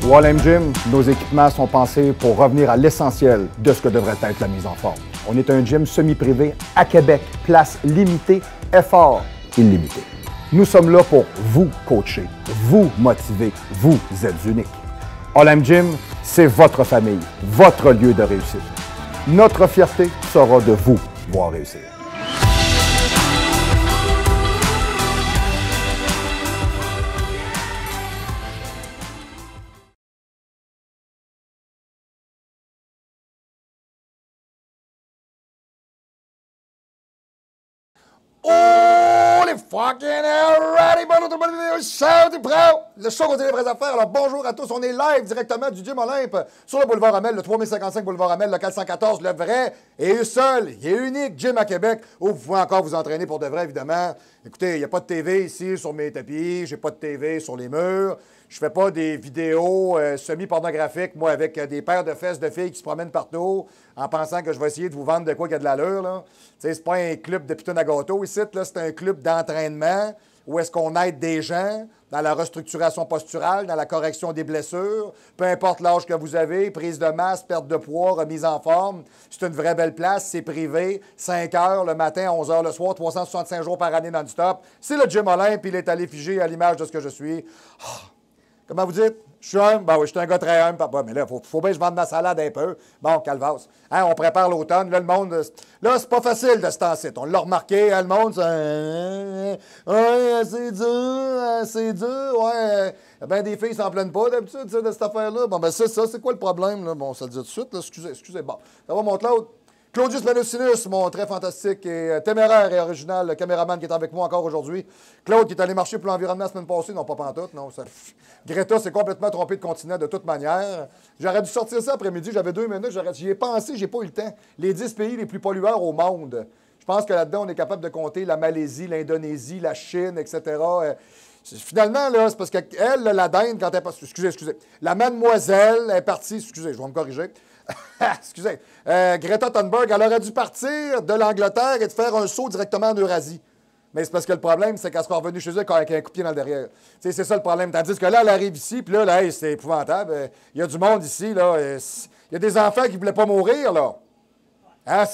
Wall Gym, nos équipements sont pensés pour revenir à l'essentiel de ce que devrait être la mise en forme. On est un gym semi-privé à Québec, place limitée, effort illimité. Nous sommes là pour vous coacher, vous motiver, vous êtes unique. All Gym, c'est votre famille, votre lieu de réussite. Notre fierté sera de vous voir réussir. Oh, les fucking alrighty, bonjour tout le monde, shout pro! Le show continue les vraies affaires. Alors bonjour à tous, on est live directement du Gym Olympe sur le boulevard Amel, le 3055 boulevard Amel, local 114, le vrai et seul et unique gym à Québec où vous pouvez encore vous entraîner pour de vrai, évidemment. Écoutez, il n'y a pas de TV ici sur mes tapis, j'ai pas de TV sur les murs. Je fais pas des vidéos semi-pornographiques, moi, avec des paires de fesses de filles qui se promènent partout en pensant que je vais essayer de vous vendre de quoi qu'il y a de l'allure, là. Tu sais, c'est pas un club de putain à gâteau ici, là. C'est un club d'entraînement où est-ce qu'on aide des gens dans la restructuration posturale, dans la correction des blessures, peu importe l'âge que vous avez, prise de masse, perte de poids, remise en forme. C'est une vraie belle place, c'est privé, 5 heures le matin, 11 heures le soir, 365 jours par année non-stop. C'est le Gym Olympe, il est allé figé à l'image de ce que je suis. Comment vous dites? Je suis humble? Ben oui, je suis un gars très humble, papa. Mais là, il faut bien que je vende ma salade un peu. Bon, calvasse. Hein, on prépare l'automne. Là, le monde... Là, c'est pas facile de se tasser. On l'a remarqué. Hein, le monde, c'est... Ouais, c'est dur. Ouais. Ben, des filles s'en plaignent pas d'habitude, de cette affaire-là. Bon, ben, c'est ça. C'est quoi le problème, là? Bon, ça le dit tout de suite. Là. Excusez. Bon. Ça va, mon Claude? Claudius Manosinus, mon très fantastique et téméraire et original caméraman qui est avec moi encore aujourd'hui. Claude qui est allé marcher pour l'environnement la semaine passée. Non, pas pantoute, non. Ça... Greta s'est complètement trompée de continent de toute manière. J'aurais dû sortir ça après-midi. J'avais 2 minutes. J'y ai pensé, j'ai pas eu le temps. Les 10 pays les plus pollueurs au monde. Je pense que là-dedans, on est capable de compter la Malaisie, l'Indonésie, la Chine, etc. Finalement, là, c'est parce qu'elle, la dinde, quand elle est partie... Excusez. La mademoiselle est partie... Excusez, je vais me corriger. Excusez. Greta Thunberg, elle aurait dû partir de l'Angleterre et de faire un saut directement en Eurasie. Mais c'est parce que le problème, c'est qu'elle sera revenue chez eux avec un coup de pied dans le derrière. C'est ça le problème. Tandis que là, elle arrive ici, puis là, hey, c'est épouvantable. Il y a du monde ici, là. Il y a des enfants qui ne voulaient pas mourir, là. Hein,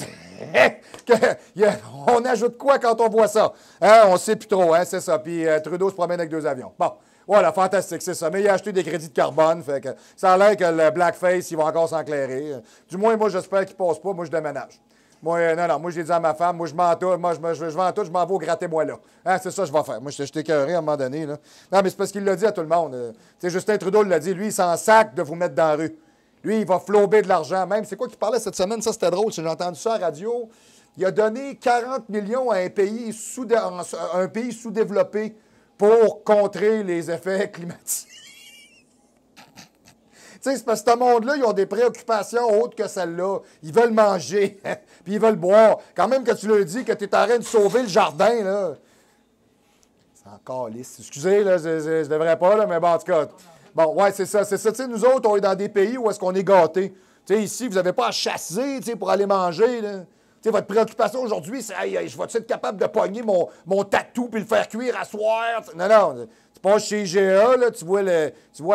on ajoute quoi quand on voit ça? Hein, on ne sait plus trop, hein, c'est ça. Puis Trudeau se promène avec 2 avions. Bon. Voilà, fantastique, c'est ça. Mais il a acheté des crédits de carbone, fait que ça a l'air que le blackface, il va encore s'enclairer. Du moins, moi, j'espère qu'il passe pas. Moi, je déménage. Moi, non, moi, j'ai dit à ma femme, moi, je m'en tout, je m'en vais au gratter-moi là. Hein, c'est ça que je vais faire. Moi, je t'ai écœuré à un moment donné, là. Non, mais c'est parce qu'il l'a dit à tout le monde. Tu sais, Justin Trudeau l'a dit, lui, il s'en sac de vous mettre dans la rue. Lui, il va flober de l'argent. Même, c'est quoi qu'il parlait cette semaine? Ça, c'était drôle, j'ai entendu ça à la radio. Il a donné 40 millions à un pays sous-développé pour contrer les effets climatiques. Tu sais, c'est parce que ce monde-là, ils ont des préoccupations autres que celles-là. Ils veulent manger, puis ils veulent boire. Quand même que tu leur dis que tu es en train de sauver le jardin, là. C'est encore lisse. Excusez, là, je devrais pas, là, mais bon, en tout cas. Bon, ouais, c'est ça. Tu sais, nous autres, on est dans des pays où est-ce qu'on est gâtés. Tu sais, ici, vous n'avez pas à chasser, tu sais, pour aller manger, là. Tu sais, votre préoccupation aujourd'hui, c'est hey, je vais-tu être capable de pogner mon tatou puis le faire cuire à soir? Non. Tu passes chez IGA, là, tu vois la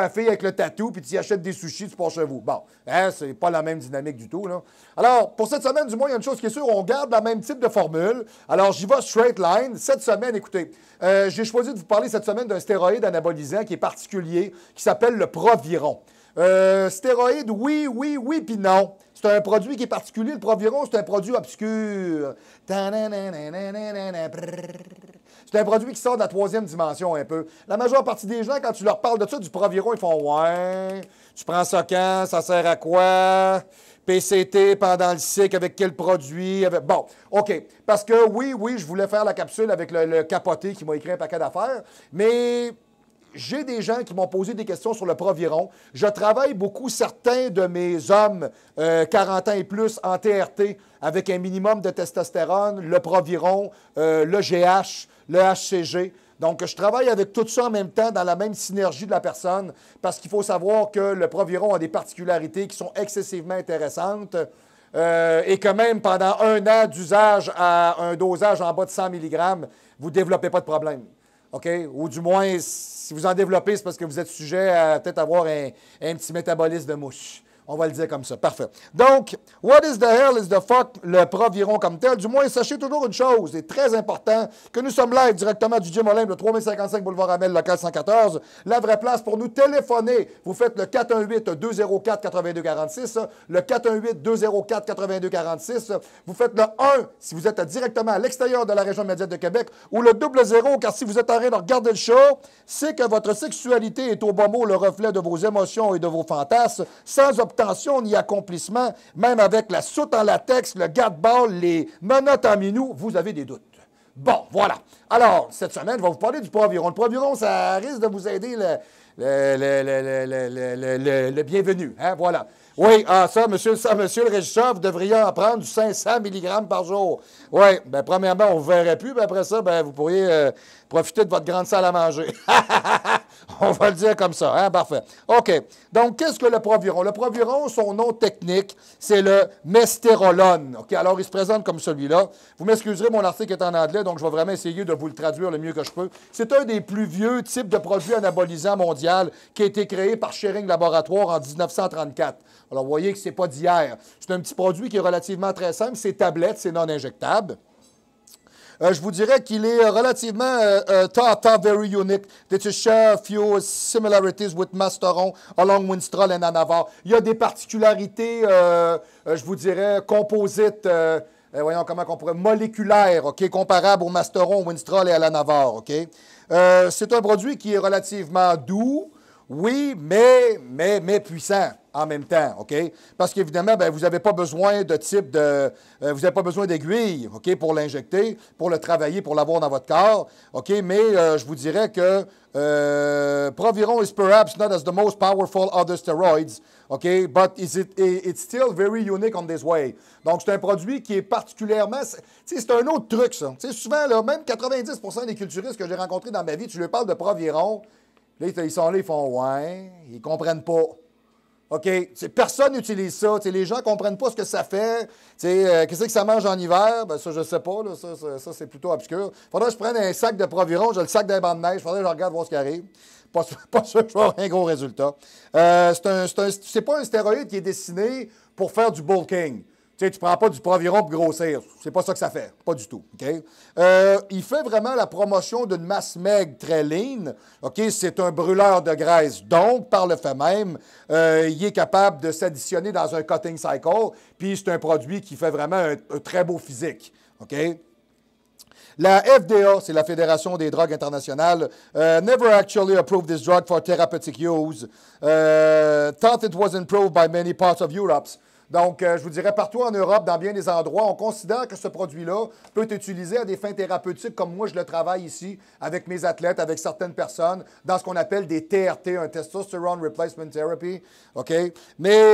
fille avec le tatou puis tu y achètes des sushis, tu passes chez vous. Bon, hein, c'est pas la même dynamique du tout, là. Alors, pour cette semaine, du moins, il y a une chose qui est sûre, on garde le même type de formule. Alors, j'y vais straight line. Cette semaine, écoutez, j'ai choisi de vous parler cette semaine d'un stéroïde anabolisant qui est particulier, qui s'appelle le Proviron. Stéroïde, oui, puis non. C'est un produit qui est particulier. Le Proviron, c'est un produit obscur. C'est un produit qui sort de la 3e dimension un peu. La majeure partie des gens, quand tu leur parles de ça, du Proviron, ils font « Ouais, tu prends ça quand? Ça sert à quoi? PCT pendant le cycle, avec quel produit? » Bon, OK. Parce que oui, je voulais faire la capsule avec le capoté qui m'a écrit un paquet d'affaires, mais... J'ai des gens qui m'ont posé des questions sur le Proviron. Je travaille beaucoup, certains de mes hommes 40 ans et plus en TRT avec un minimum de testostérone, le Proviron, le GH, le HCG. Donc, je travaille avec tout ça en même temps dans la même synergie de la personne parce qu'il faut savoir que le Proviron a des particularités qui sont excessivement intéressantes et que même pendant 1 an d'usage à un dosage en bas de 100 mg, vous ne développez pas de problème. OK? Ou du moins, si vous en développez, c'est parce que vous êtes sujet à peut-être avoir un petit métabolisme de mouche. On va le dire comme ça. Parfait. Donc, what is the hell is the fuck, le Proviron comme tel? Du moins, sachez toujours une chose, c'est très important, que nous sommes live directement du Gym Olympe, le 3055 Boulevard Amel, local 114. La vraie place pour nous téléphoner, vous faites le 418-204-8246, le 418-204-8246. Vous faites le 1 si vous êtes directement à l'extérieur de la région immédiate de Québec, ou le 00, car si vous êtes en train de regarder le show, c'est que votre sexualité est au bas mot le reflet de vos émotions et de vos fantasmes, sans obtention ni accomplissement, même avec la soute en latex, le garde-ball, les menottes en minou, vous avez des doutes. Bon, voilà. Alors, cette semaine, je vais vous parler du Proviron. Le Proviron, ça risque de vous aider le bienvenu. Hein? Voilà. Oui, monsieur le régisseur, vous devriez en prendre du 500 mg par jour. Oui, bien, premièrement, on ne vous verrait plus, puis après ça, ben, vous pourriez profiter de votre grande salle à manger. On va le dire comme ça, hein? Parfait. OK. Donc, qu'est-ce que le Proviron? Le Proviron, son nom technique, c'est le mestérolone. OK? Alors, il se présente comme celui-là. Vous m'excuserez, mon article est en anglais, donc je vais vraiment essayer de vous le traduire le mieux que je peux. C'est un des plus vieux types de produits anabolisants mondial qui a été créé par Schering Laboratoire en 1934. Alors, vous voyez que ce n'est pas d'hier. C'est un petit produit qui est relativement très simple. C'est tablette, c'est non injectable. Je vous dirais qu'il est relativement very unique. That you share few similarities with Masteron, along Winstrol and Anavar. Il y a des particularités, je vous dirais, composites, voyons comment on pourrait, moléculaires, OK, comparables au Masteron, Winstrol et à l'Anavar, OK? C'est un produit qui est relativement doux, oui, mais puissant en même temps, OK? Parce qu'évidemment, ben, vous n'avez pas besoin de type de... vous n'avez pas besoin d'aiguille, OK, pour l'injecter, pour le travailler, pour l'avoir dans votre corps, OK? Mais je vous dirais que Proviron is perhaps not as the most powerful other steroids, OK? But it's still very unique on this way. Donc, c'est un produit qui est particulièrement... C'est un autre truc, ça. T'sais, souvent, là, même 90% des culturistes que j'ai rencontrés dans ma vie, tu leur parles de Proviron, là, ils sont là, ils font « ouais », ils ne comprennent pas. OK? Personne n'utilise ça. Les gens ne comprennent pas ce que ça fait. Qu'est-ce que ça mange en hiver? Ben, ça, je ne sais pas. Là. Ça c'est plutôt obscur. Il faudrait que je prenne un sac de Proviron, j'ai le sac d'un banc de neige. Il faudrait que je regarde voir ce qui arrive. Pas sûr que je vais avoir un gros résultat. C'est pas un stéroïde qui est destiné pour faire du bulking. Tu ne prends pas du Proviron pour grossir. C'est pas ça que ça fait. Pas du tout. Okay? Il fait vraiment la promotion d'une masse maigre très lean. Okay? C'est un brûleur de graisse. Donc, par le fait même, il est capable de s'additionner dans un cutting cycle. Puis, c'est un produit qui fait vraiment un très beau physique. Okay? La FDA, c'est la Fédération des drogues internationales, never actually approved this drug for therapeutic use. Thought it was approved by many parts of Europe. Donc, je vous dirais, partout en Europe, dans bien des endroits, on considère que ce produit-là peut être utilisé à des fins thérapeutiques, comme moi, je le travaille ici, avec mes athlètes, avec certaines personnes, dans ce qu'on appelle des TRT, un Testosterone Replacement Therapy, OK? Mais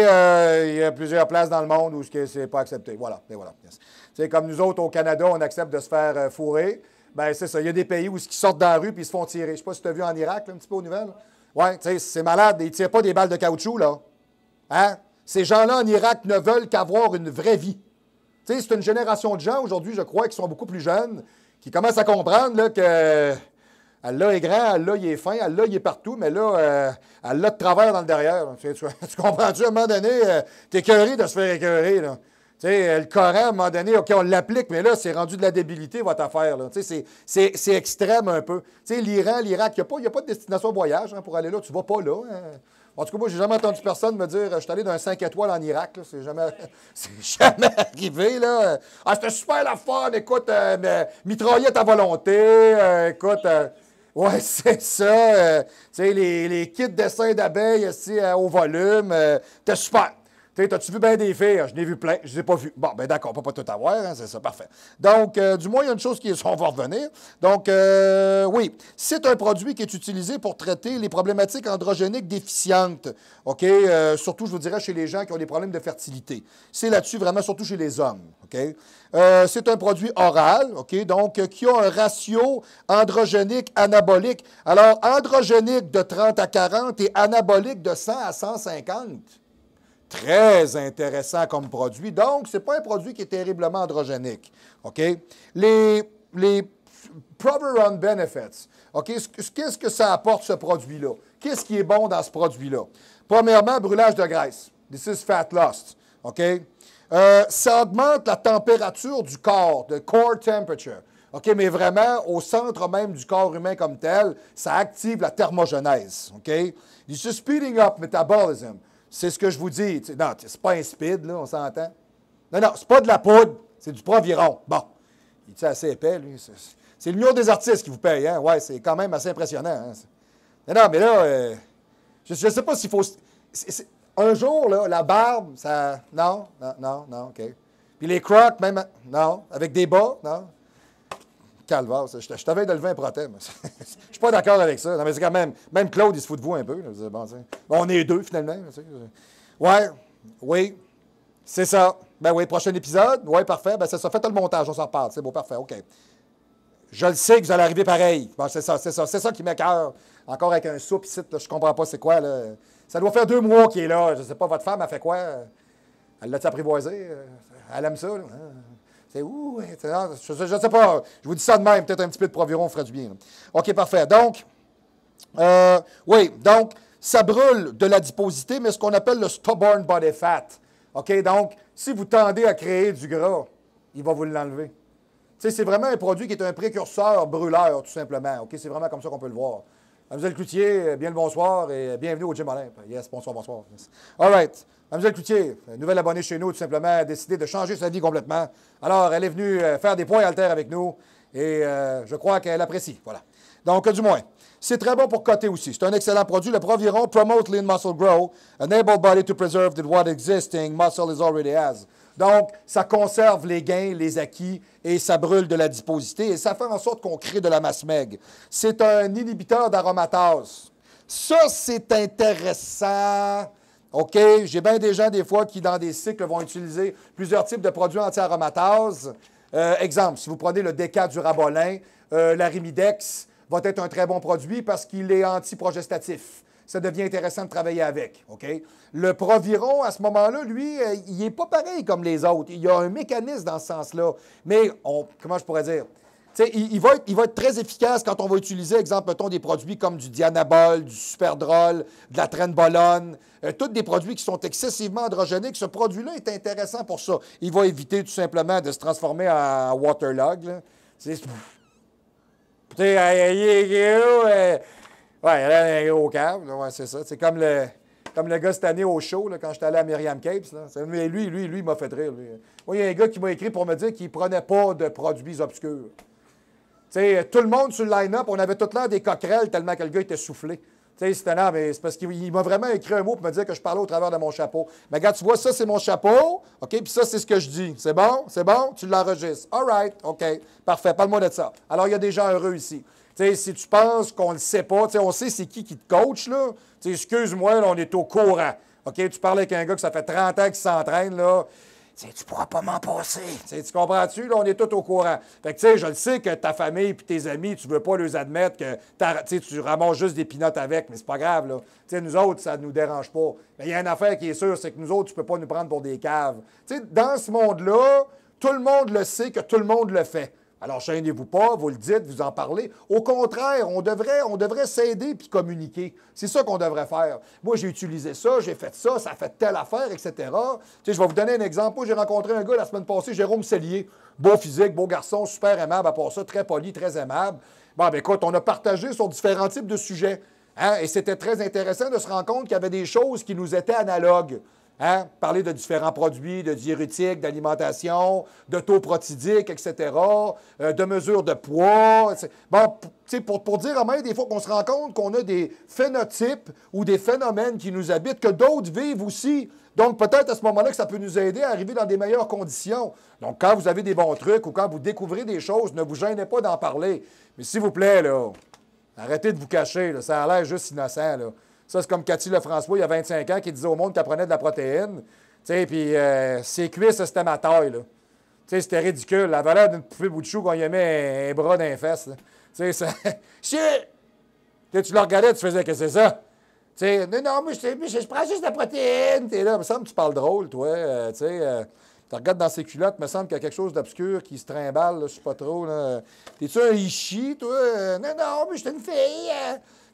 il y a plusieurs places dans le monde où ce n'est pas accepté. Voilà, et voilà. Yes. C'est comme nous autres, au Canada, on accepte de se faire fourrer. Bien, c'est ça. Il y a des pays où ils sortent dans la rue puis ils se font tirer. Je ne sais pas si tu as vu en Irak, là, un petit peu aux nouvelles. Oui, tu sais, c'est malade. Ils ne tirent pas des balles de caoutchouc, là. Hein? Ces gens-là en Irak ne veulent qu'avoir une vraie vie. Tu sais, c'est une génération de gens aujourd'hui, je crois, qui sont beaucoup plus jeunes, qui commencent à comprendre là, que Allah est grand, Allah il est fin, Allah il est partout, mais là, Allah de travers dans le derrière. Tu comprends-tu, à un moment donné, t'es écœuré de se faire écœurer, là. Tu sais, le Coran, à un moment donné, OK, on l'applique, mais là, c'est rendu de la débilité, votre affaire. Là. Tu sais, c'est extrême un peu. Tu sais, l'Iran, l'Irak, il n'y a pas de destination voyage hein, pour aller là. Tu ne vas pas là. Hein. En tout cas, moi, j'ai jamais entendu personne me dire « Je suis allé d'un 5 étoiles en Irak. » C'est jamais arrivé. Là. Ah, c'était super la fun. Écoute, mitraillette à volonté. Écoute, ouais, c'est ça. Tu sais, les kits dessins d'abeilles au volume. C'était super. T'as-tu vu bien des filles? Je n'ai vu plein. Je ne les ai pas vues. Bon, ben d'accord, pas tout avoir, hein, c'est ça, parfait. Donc, du moins, il y a une chose qui on va revenir. Donc, oui, c'est un produit qui est utilisé pour traiter les problématiques androgéniques déficientes. OK? Surtout, je vous dirais, chez les gens qui ont des problèmes de fertilité. C'est là-dessus, vraiment, surtout chez les hommes. OK? C'est un produit oral, OK? Donc, qui a un ratio androgénique anabolique. Alors, androgénique de 30 à 40 et anabolique de 100 à 150. Très intéressant comme produit. Donc, ce n'est pas un produit qui est terriblement androgénique. OK? Proper Run Benefits. OK? Qu'est-ce que ça apporte, ce produit-là? Qu'est-ce qui est bon dans ce produit-là? Premièrement, brûlage de graisse. This is fat loss. OK? Ça augmente la température du corps, de core temperature. OK? Mais vraiment, au centre même du corps humain comme tel, ça active la thermogenèse. OK? This is speeding up metabolism. C'est ce que je vous dis. Non, c'est pas un speed, là, on s'entend. Non, c'est pas de la poudre, c'est du Proviron. Bon, il est assez épais, lui. C'est l'Union des artistes qui vous paye, hein? Ouais, c'est quand même assez impressionnant. Hein? Non, mais là, je ne sais pas s'il faut... un jour, là, la barbe, ça... Non, OK. Puis les crocs, même... Non. Avec des bas, non. Calvaire, je t'avais de lever un protège. Je suis pas d'accord avec ça. Non, mais c'est quand même... Même Claude, il se fout de vous un peu. Là. Bon, on est deux, finalement. Ouais, oui, c'est ça. Ben oui, prochain épisode. Oui, parfait. Ben c'est ça. Faites le montage, on s'en reparle. C'est beau, parfait, OK. Je le sais que vous allez arriver pareil. Bon, c'est ça qui m'écoeure. Encore avec un soupe ici, là, je comprends pas c'est quoi, là. Ça doit faire 2 mois qu'il est là. Je ne sais pas, votre femme a fait quoi? Elle l'a-tu apprivoisé? Elle aime ça, là. C'est où? Je ne sais pas. Je vous dis ça de même. Peut-être un petit peu de Proviron ferait du bien. Là. OK, parfait. Donc, oui, donc, ça brûle de l'adiposité, mais ce qu'on appelle le stubborn body fat. OK? Donc, si vous tendez à créer du gras, il va vous l'enlever. C'est vraiment un produit qui est un précurseur brûleur, tout simplement. OK? C'est vraiment comme ça qu'on peut le voir. Mademoiselle Cloutier, bien le bonsoir et bienvenue au Gym Olympe. Yes, bonsoir. Yes. All right. Mademoiselle Cloutier, nouvelle abonnée chez nous, tout simplement, a décidé de changer sa vie complètement. Alors, elle est venue faire des points haltères avec nous et je crois qu'elle apprécie. Voilà. Donc, du moins. C'est très bon pour coter aussi. C'est un excellent produit. Le Proviron promote lean muscle growth, enable body to preserve what existing muscle is already has. Donc, ça conserve les gains, les acquis, et ça brûle de l'adiposité, et ça fait en sorte qu'on crée de la masse maigre. C'est un inhibiteur d'aromatase. Ça, c'est intéressant. OK? J'ai bien des gens, des fois, qui, dans des cycles, vont utiliser plusieurs types de produits anti-aromatase. Exemple, si vous prenez le Déca du Rabolin, l'Arimidex va être un très bon produit parce qu'il est antiprogestatif. Ça devient intéressant de travailler avec. OK? Le Proviron, à ce moment-là, lui, il n'est pas pareil comme les autres. Il y a un mécanisme dans ce sens-là. Mais, comment je pourrais dire? Il va être très efficace quand on va utiliser, exemple, mettons, des produits comme du Dianabol, du Superdrol, de la Trenbolone, tous des produits qui sont excessivement androgéniques. Ce produit-là est intéressant pour ça. Il va éviter tout simplement de se transformer en waterlog. Ouais, elle a un gros câble, ouais, c'est ça. C'est comme le gars cette année au show, là, quand j'étais allé à Myriam Capes. Là. Lui, il m'a fait rire. Lui. Moi, il y a un gars qui m'a écrit pour me dire qu'il ne prenait pas de produits obscurs. T'sais, tout le monde sur le line-up, on avait tout l'air des coquerelles tellement que le gars était soufflé. C'était non, mais c'est parce qu'il m'a vraiment écrit un mot pour me dire que je parlais au travers de mon chapeau. Mais regarde, tu vois, ça, c'est mon chapeau. OK, puis ça, c'est ce que je dis. C'est bon? C'est bon? Tu l'enregistres. All right. OK. Parfait. Parle-moi de ça. Alors, il y a des gens heureux ici. T'sais, si tu penses qu'on ne le sait pas, on sait c'est qui te coach, là. Excuse-moi, là, on est au courant. OK, tu parles avec un gars que ça fait 30 ans qu'il s'entraîne, là. Tu pourras pas m'en passer. Tu comprends-tu? Là, on est tous au courant. Fait que, je le sais que ta famille et tes amis, tu veux pas leur admettre que tu ramasses juste des pinottes avec, mais c'est pas grave, là. Nous autres, ça nous dérange pas. Mais il y a une affaire qui est sûre, c'est que nous autres, tu peux pas nous prendre pour des caves. Dans ce monde-là, tout le monde le sait que tout le monde le fait. Alors, chaînez-vous pas, vous le dites, vous en parlez. Au contraire, on devrait s'aider puis communiquer. C'est ça qu'on devrait faire. Moi, j'ai utilisé ça, j'ai fait ça, ça a fait telle affaire, etc. Je vais vous donner un exemple. Moi, j'ai rencontré un gars la semaine passée, Jérôme Cellier. Beau physique, beau garçon, super aimable, à part ça, très poli, très aimable. Bon, ben écoute, on a partagé sur différents types de sujets. Hein? Et c'était très intéressant de se rendre compte qu'il y avait des choses qui nous étaient analogues. Hein? Parler de différents produits, de diurétiques, d'alimentation, de taux protidiques, etc., de mesures de poids. Bon, pour dire même des fois qu'on se rend compte qu'on a des phénotypes ou des phénomènes qui nous habitent, que d'autres vivent aussi. Donc, peut-être à ce moment-là que ça peut nous aider à arriver dans des meilleures conditions. Donc, quand vous avez des bons trucs ou quand vous découvrez des choses, ne vous gênez pas d'en parler. Mais s'il vous plaît, là, arrêtez de vous cacher. Là, ça a l'air juste innocent, là. Ça, c'est comme Cathy Lefrançois, il y a 25 ans, qui disait au monde qu'elle prenait de la protéine. Puis ses cuisses, c'était ma taille. Là. C'était ridicule. La valeur d'une poupée bout de chou qu'on y met un bras d'un fesse. Ça... Shit! Tu le regardais, tu faisais que c'est ça. Non, moi, je prends juste de la protéine. T'es là, il me semble que tu parles drôle, toi. Tu regardes dans ses culottes, il me semble qu'il y a quelque chose d'obscur qui se trimballe, là, je sais pas trop. T'es-tu un ichi, toi? Non, non, mais je suis une fille.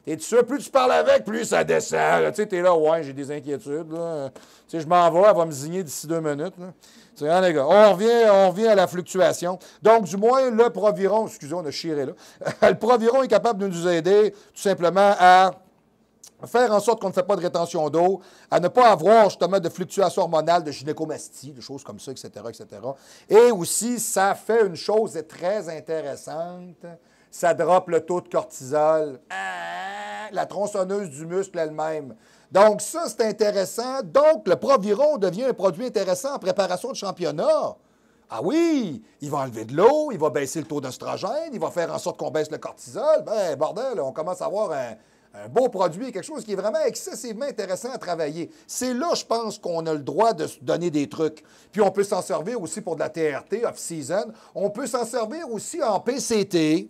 T'es-tu sûr? Plus tu parles avec, plus ça descend. Tu sais, t'es là, ouais, j'ai des inquiétudes. Là. Tu sais, je m'en vais, elle va me zigner d'ici 2 minutes. Là. Tu sais, hein, les gars, on revient à la fluctuation. Donc, du moins, le Proviron, excusez, on a chiré là. Le Proviron est capable de nous aider tout simplement à faire en sorte qu'on ne fait pas de rétention d'eau, à ne pas avoir justement de fluctuations hormonales, de gynécomastie, des choses comme ça, etc., etc. Et aussi, ça fait une chose très intéressante, ça droppe le taux de cortisol, la tronçonneuse du muscle elle-même. Donc ça, c'est intéressant. Donc, le Proviron devient un produit intéressant en préparation de championnat. Ah oui, il va enlever de l'eau, il va baisser le taux d'oestrogène, il va faire en sorte qu'on baisse le cortisol. Ben, bordel, on commence à avoir un beau produit, quelque chose qui est vraiment excessivement intéressant à travailler. C'est là, je pense, qu'on a le droit de se donner des trucs. Puis on peut s'en servir aussi pour de la TRT, off-season. On peut s'en servir aussi en PCT.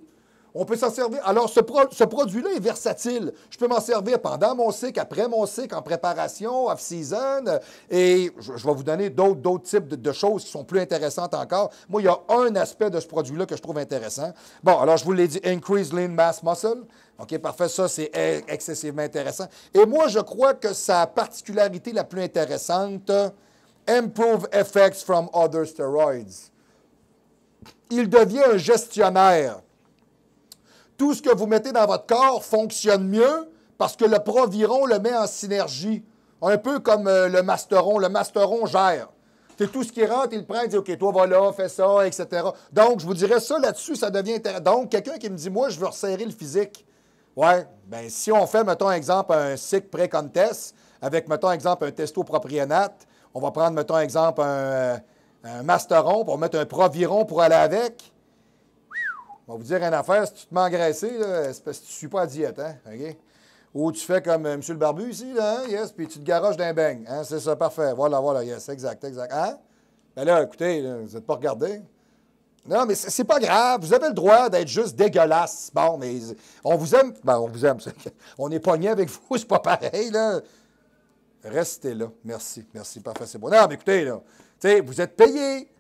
On peut s'en servir. Alors, ce produit-là est versatile. Je peux m'en servir pendant mon cycle, après mon cycle, en préparation, off-season. Et je vais vous donner d'autres types de choses qui sont plus intéressantes encore. Moi, il y a un aspect de ce produit-là que je trouve intéressant. Bon, alors, je vous l'ai dit, Increase Lean Mass Muscle. OK, parfait. Ça, c'est excessivement intéressant. Et moi, je crois que sa particularité la plus intéressante, Improve Effects from Other Steroids. Il devient un gestionnaire. Tout ce que vous mettez dans votre corps fonctionne mieux parce que le Proviron le met en synergie. Un peu comme le Masteron. Le Masteron gère. C'est tout ce qui rentre, il le prend, il dit « OK, toi, va là, fais ça, etc. » Donc, je vous dirais ça là-dessus, ça devient intéressant. Donc, quelqu'un qui me dit « Moi, je veux resserrer le physique. » Ouais, bien, si on fait, mettons, exemple, un cycle pré-contest avec, mettons, exemple, un testo-propionate, on va prendre, mettons, exemple, un Masteron, pour mettre un Proviron pour aller avec. On va vous dire une affaire, si tu te mets engraissé, c'est parce que tu ne suis pas à diète, hein? OK? Ou tu fais comme M. le Barbu ici, là, hein? Yes, puis tu te garoches d'un beigne. Hein? C'est ça, parfait. Voilà, yes, exact. Hein? Ben là, écoutez, là, vous n'êtes pas regardé. Non, mais c'est pas grave. Vous avez le droit d'être juste dégueulasse. Bon, mais on vous aime. Ben, on vous aime. On est pogné avec vous, c'est pas pareil, là. Restez là. Merci, parfait, c'est bon. Non, mais écoutez, là, tu sais, vous êtes payés.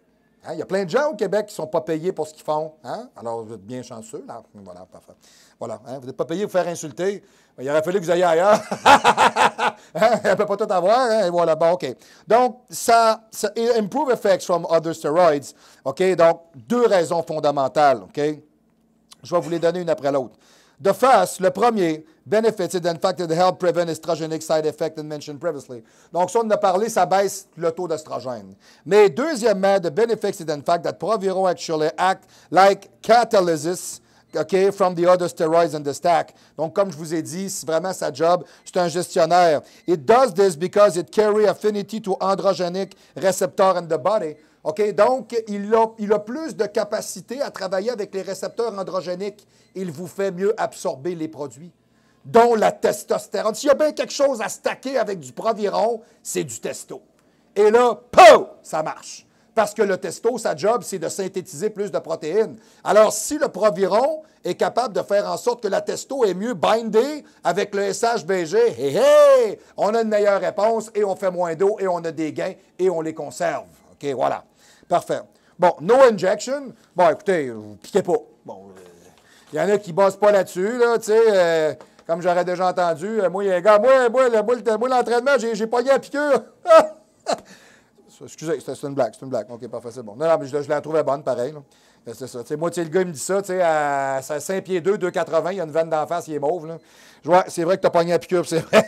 Hein? Il y a plein de gens au Québec qui ne sont pas payés pour ce qu'ils font. Hein? Alors, vous êtes bien chanceux. Là. Voilà, parfait. Voilà. Hein? Vous n'êtes pas payés pour faire insulter. Il aurait fallu que vous ayez ailleurs. Hein? Elle ne peut pas tout avoir. Hein? Et voilà, bon, OK. Donc, ça improve effects from other steroids. OK? Donc, 2 raisons fondamentales. OK? Je vais vous les donner une après l'autre. The first, le premier, benefits it in fact it help prevent estrogenic side effect and mentioned previously. Donc, ça, on en a parlé, ça baisse le taux d'estrogène. Mais deuxièmement, the benefits it in fact that Proviron actually act like catalysis, okay, from the other steroids in the stack. Donc, comme je vous ai dit, c'est vraiment sa job, c'est un gestionnaire. It does this because it carry affinity to androgenic receptor in the body. OK? Donc, il a plus de capacité à travailler avec les récepteurs androgéniques. Il vous fait mieux absorber les produits, dont la testostérone. S'il y a bien quelque chose à stacker avec du Proviron, c'est du testo. Et là, pouf, ça marche. Parce que le testo, sa job, c'est de synthétiser plus de protéines. Alors, si le Proviron est capable de faire en sorte que la testo est mieux bindée avec le SHBG, hey, on a une meilleure réponse et on fait moins d'eau et on a des gains et on les conserve. OK, voilà. Parfait. Bon, no injection. Bon, écoutez, vous piquez pas. Bon, il y en a qui ne bossent pas là-dessus, là, tu sais, comme j'aurais déjà entendu. Moi, il y a un gars, moi l'entraînement, j'ai pogné la piqûre. Excusez, c'est une blague, OK, parfait, c'est bon. Non, mais je la trouvais bonne, pareil. C'est ça. T'sais, moi, le gars, il me dit ça, tu sais, à 5 pieds 2, 2,80, il y a une veine d'en face, il est mauve, là. Ouais, c'est vrai que tu as pogné la piqûre, c'est vrai.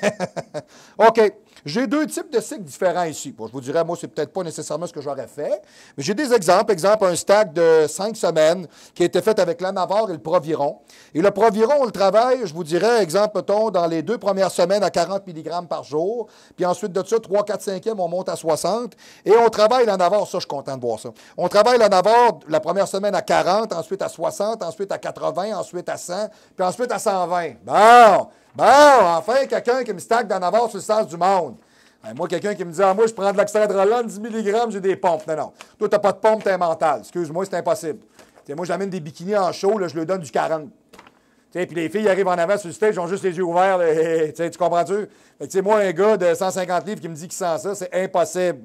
OK. J'ai 2 types de cycles différents ici. Bon, je vous dirais, moi, c'est peut-être pas nécessairement ce que j'aurais fait, mais j'ai des exemples. Exemple, un stack de 5 semaines qui a été fait avec l'Anavar et le Proviron. Et le Proviron, on le travaille, je vous dirais, exemple, mettons, dans les 2 premières semaines à 40 mg par jour. Puis ensuite de ça, 3, 4, 5e, on monte à 60. Et on travaille l'Anavar, ça, je suis content de voir ça. On travaille l'Anavar la première semaine à 40, ensuite à 60, ensuite à 80, ensuite à 100, puis ensuite à 120. Bon, enfin, quelqu'un qui me stack d'Anavar sur le sens du monde. Moi, quelqu'un qui me dit, moi, je prends de l'oxandrolone, 10 mg, j'ai des pompes. Non. Toi, tu n'as pas de pompe, tu es mental. Excuse-moi, c'est impossible. T'sais, moi, j'amène des bikinis en show, là, je leur donne du 40. Puis les filles arrivent en avant sur le stage, ils ont juste les yeux ouverts. Là, tu comprends-tu? Moi, un gars de 150 livres qui me dit qu'il sent ça, c'est impossible.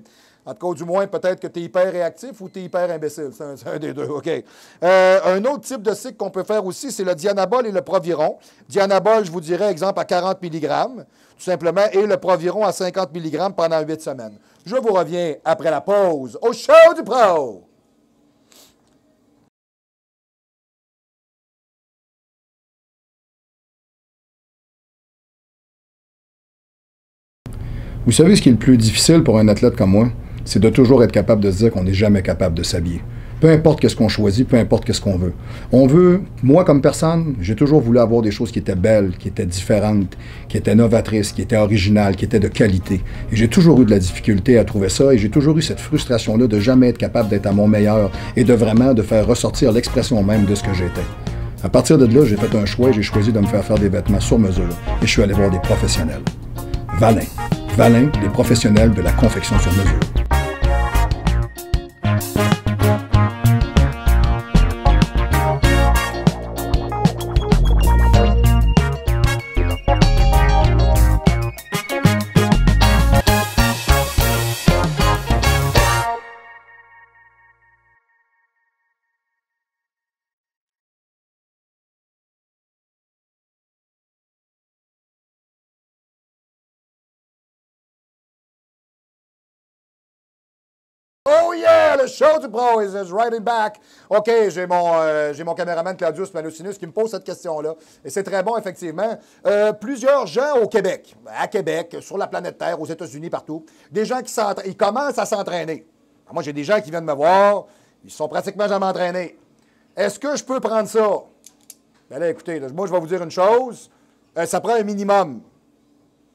En tout cas, du moins, peut-être que tu es hyper réactif ou tu es hyper imbécile. C'est un des deux, OK. Un autre type de cycle qu'on peut faire aussi, c'est le Dianabol et le Proviron. Dianabol, je vous dirais, exemple, à 40 mg, tout simplement, et le Proviron à 50 mg pendant 8 semaines. Je vous reviens après la pause au show du pro! Vous savez ce qui est le plus difficile pour un athlète comme moi? C'est de toujours être capable de se dire qu'on n'est jamais capable de s'habiller. Peu importe qu'est-ce qu'on choisit, peu importe qu'est-ce qu'on veut. On veut, moi comme personne, j'ai toujours voulu avoir des choses qui étaient belles, qui étaient différentes, qui étaient novatrices, qui étaient originales, qui étaient de qualité. Et j'ai toujours eu de la difficulté à trouver ça et j'ai toujours eu cette frustration-là de jamais être capable d'être à mon meilleur et de vraiment de faire ressortir l'expression même de ce que j'étais. À partir de là, j'ai fait un choix et j'ai choisi de me faire des vêtements sur mesure et je suis allé voir des professionnels. Valin. Valin, les professionnels de la confection sur mesure. Oh yeah, le show du pro is right back. OK, j'ai mon caméraman Claudius Manosinus qui me pose cette question-là. Et c'est très bon, effectivement. Plusieurs gens au Québec, à Québec, sur la planète Terre, aux États-Unis, partout, des gens ils commencent à s'entraîner. Moi, j'ai des gens qui viennent me voir, ils sont pratiquement jamais entraînés. Est-ce que je peux prendre ça? Ben là, écoutez, moi, je vais vous dire une chose. Ça prend un minimum.